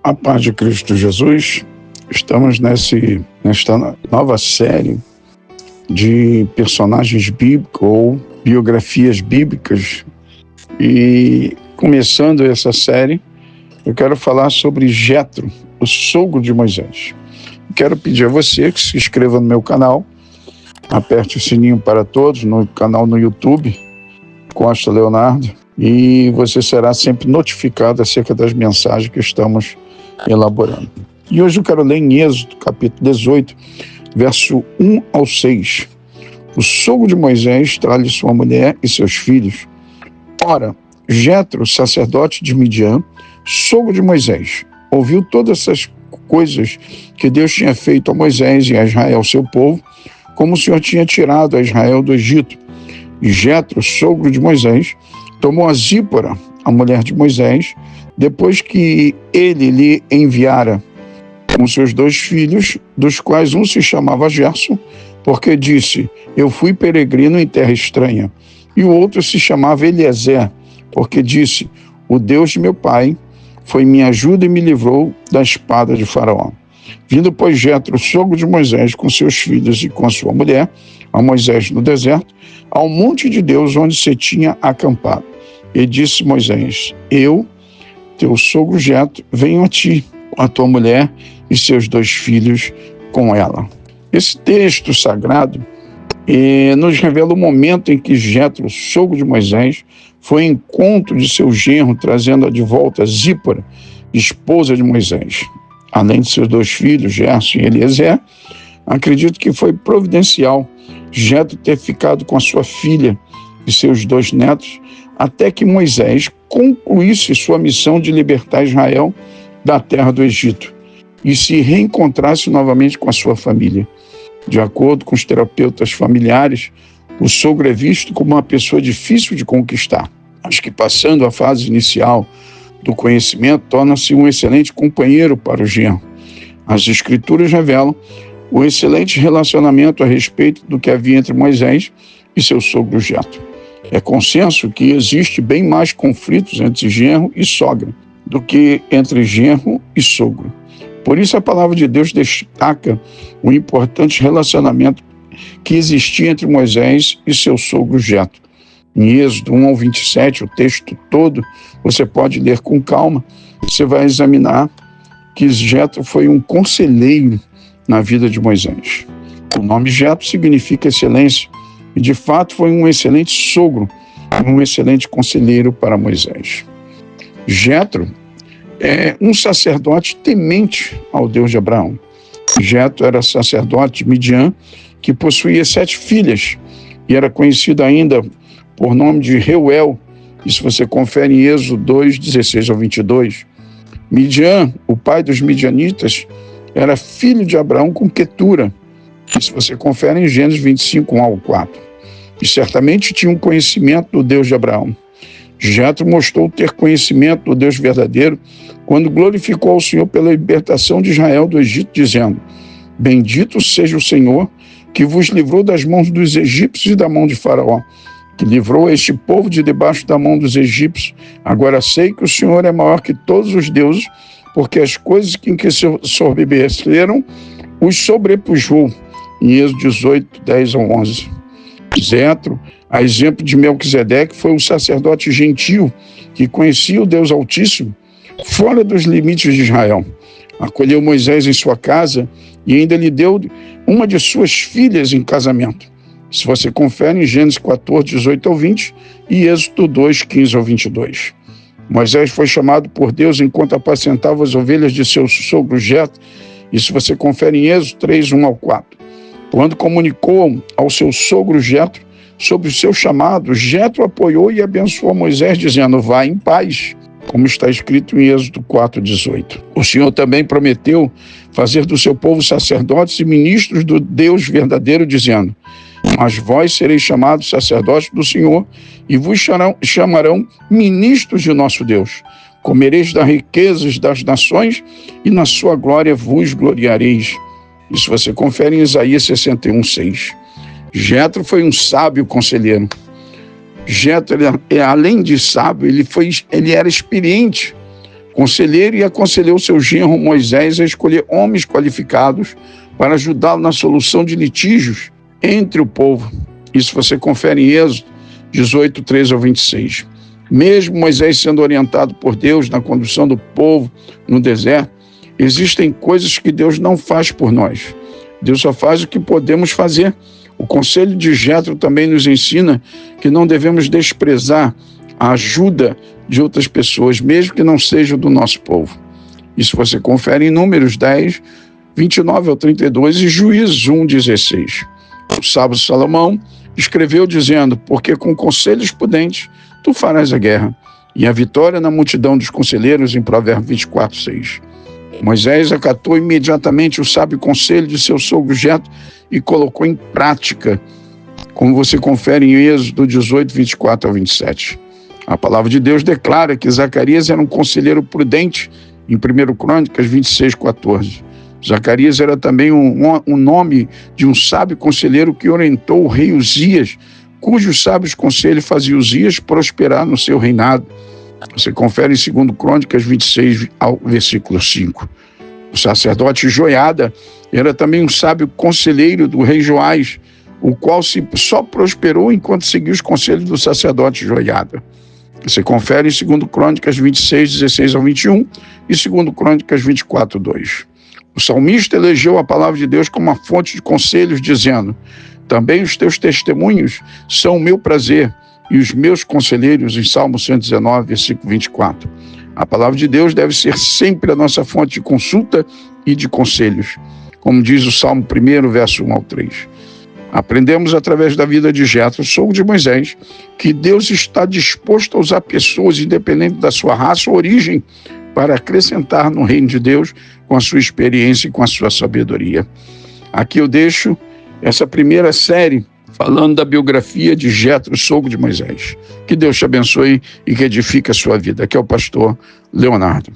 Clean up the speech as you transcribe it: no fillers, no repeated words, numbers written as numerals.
A paz de Cristo Jesus. Estamos nesta nova série de personagens bíblicos ou biografias bíblicas. E começando essa série, eu quero falar sobre Jetro, o sogro de Moisés. Quero pedir a você que se inscreva no meu canal, aperte o sininho para todos, no canal no YouTube, Costa Leonardo, e você será sempre notificado acerca das mensagens que estamos elaborando. E hoje eu quero ler em Êxodo, capítulo 18, verso 1 ao 6. O sogro de Moisés traz-lhe sua mulher e seus filhos. Ora, Jetro, sacerdote de Midian, sogro de Moisés, ouviu todas essas coisas que Deus tinha feito a Moisés e a Israel, seu povo, como o Senhor tinha tirado a Israel do Egito. E Jetro, sogro de Moisés, tomou a Zípora, a mulher de Moisés, depois que ele lhe enviara com seus 2 filhos, dos quais um se chamava Gerson, porque disse, eu fui peregrino em terra estranha, e o outro se chamava Eliezer, porque disse, o Deus de meu pai foi minha ajuda e me livrou da espada de Faraó. Vindo, pois, Jetro, sogro de Moisés, com seus filhos e com a sua mulher, a Moisés no deserto, ao monte de Deus onde se tinha acampado. E disse Moisés, eu, teu sogro Jetro, venho a ti, a tua mulher e seus 2 filhos com ela. Esse texto sagrado nos revela o momento em que Jetro, sogro de Moisés, foi ao encontro de seu genro, trazendo de volta Zípora, esposa de Moisés. Além de seus 2 filhos, Gerson e Eliezer, acredito que foi providencial Jetro ter ficado com a sua filha e seus 2 netos, até que Moisés concluísse sua missão de libertar Israel da terra do Egito e se reencontrasse novamente com a sua família. De acordo com os terapeutas familiares, o sogro é visto como uma pessoa difícil de conquistar, mas que, passando a fase inicial do conhecimento, torna-se um excelente companheiro para o genro. As Escrituras revelam o excelente relacionamento a respeito do que havia entre Moisés e seu sogro Jetro. É consenso que existe bem mais conflitos entre genro e sogra do que entre genro e sogro. Por isso a palavra de Deus destaca o importante relacionamento que existia entre Moisés e seu sogro Jetro. Em Êxodo 1 ao 27, o texto todo, você pode ler com calma, você vai examinar que Jetro foi um conselheiro na vida de Moisés. O nome Jetro significa excelência, e de fato foi um excelente sogro, um excelente conselheiro para Moisés. Jetro é um sacerdote temente ao Deus de Abraão. Jetro era sacerdote de Midian, que possuía 7 filhas, e era conhecido ainda por nome de Reuel. Isso você confere em Êxodo 2, 16 ao 22. Midian, o pai dos midianitas, era filho de Abraão com Quetura. Isso você confere em Gênesis 25, 1 ao 4. E certamente tinha um conhecimento do Deus de Abraão. Jetro mostrou ter conhecimento do Deus verdadeiro quando glorificou ao Senhor pela libertação de Israel do Egito, dizendo, bendito seja o Senhor que vos livrou das mãos dos egípcios e da mão de Faraó, que livrou este povo de debaixo da mão dos egípcios. Agora sei que o Senhor é maior que todos os deuses, porque as coisas em que se sobrevivesteram os sobrepujou. Em Êxodo 18, 10 ao 11. Jetro, a exemplo de Melquisedeque, foi um sacerdote gentil que conhecia o Deus Altíssimo fora dos limites de Israel. Acolheu Moisés em sua casa e ainda lhe deu uma de suas filhas em casamento. Se você confere em Gênesis 14, 18 ao 20 e Êxodo 2, 15 ao 22. Moisés foi chamado por Deus enquanto apacentava as ovelhas de seu sogro Jetro. Isso você confere em Êxodo 3, 1 ao 4. Quando comunicou ao seu sogro Jetro sobre o seu chamado, Jetro apoiou e abençoou Moisés, dizendo, vá em paz, como está escrito em Êxodo 4, 18. O Senhor também prometeu fazer do seu povo sacerdotes e ministros do Deus verdadeiro, dizendo, mas vós sereis chamados sacerdotes do Senhor e vos chamarão ministros de nosso Deus. Comereis das riquezas das nações e na sua glória vos gloriareis. Isso você confere em Isaías 61, 6. Jetro foi um sábio conselheiro. Jetro, além de sábio, ele era experiente conselheiro, e aconselhou seu genro Moisés a escolher homens qualificados para ajudá-lo na solução de litígios entre o povo. Isso você confere em Êxodo 18, 13 ao 26. Mesmo Moisés sendo orientado por Deus na condução do povo no deserto, existem coisas que Deus não faz por nós. Deus só faz o que podemos fazer. O conselho de Jetro também nos ensina que não devemos desprezar a ajuda de outras pessoas, mesmo que não sejam do nosso povo. Isso você confere em Números 10, 29 ao 32 e Juízes 1, 16. O sábio Salomão escreveu dizendo: porque com conselhos prudentes tu farás a guerra, e a vitória na multidão dos conselheiros, em Provérbios 24, 6. Moisés acatou imediatamente o sábio conselho de seu sogro Jetro e colocou em prática, como você confere em Êxodo 18, 24 ao 27. A palavra de Deus declara que Zacarias era um conselheiro prudente, em 1 Crônicas 26, 14. Zacarias era também um nome de um sábio conselheiro que orientou o rei Uzias, cujos sábios conselhos faziam Uzias prosperar no seu reinado. Você confere em 2 Crônicas 26, ao versículo 5. O sacerdote Joiada era também um sábio conselheiro do rei Joás, o qual só prosperou enquanto seguiu os conselhos do sacerdote Joiada. Você confere em 2 Crônicas 26, 16 ao 21 e 2 Crônicas 24, 2. O salmista elegeu a palavra de Deus como uma fonte de conselhos, dizendo: também os teus testemunhos são o meu prazer e os meus conselheiros, em Salmo 119, versículo 24. A palavra de Deus deve ser sempre a nossa fonte de consulta e de conselhos, como diz o Salmo 1, verso 1 ao 3. Aprendemos através da vida de Jetro, sogro de Moisés, que Deus está disposto a usar pessoas, independente da sua raça ou origem, para acrescentar no reino de Deus com a sua experiência e com a sua sabedoria. Aqui eu deixo essa primeira série falando da biografia de Jetro, sogro de Moisés. Que Deus te abençoe e que edifique a sua vida. Aqui é o pastor Leonardo.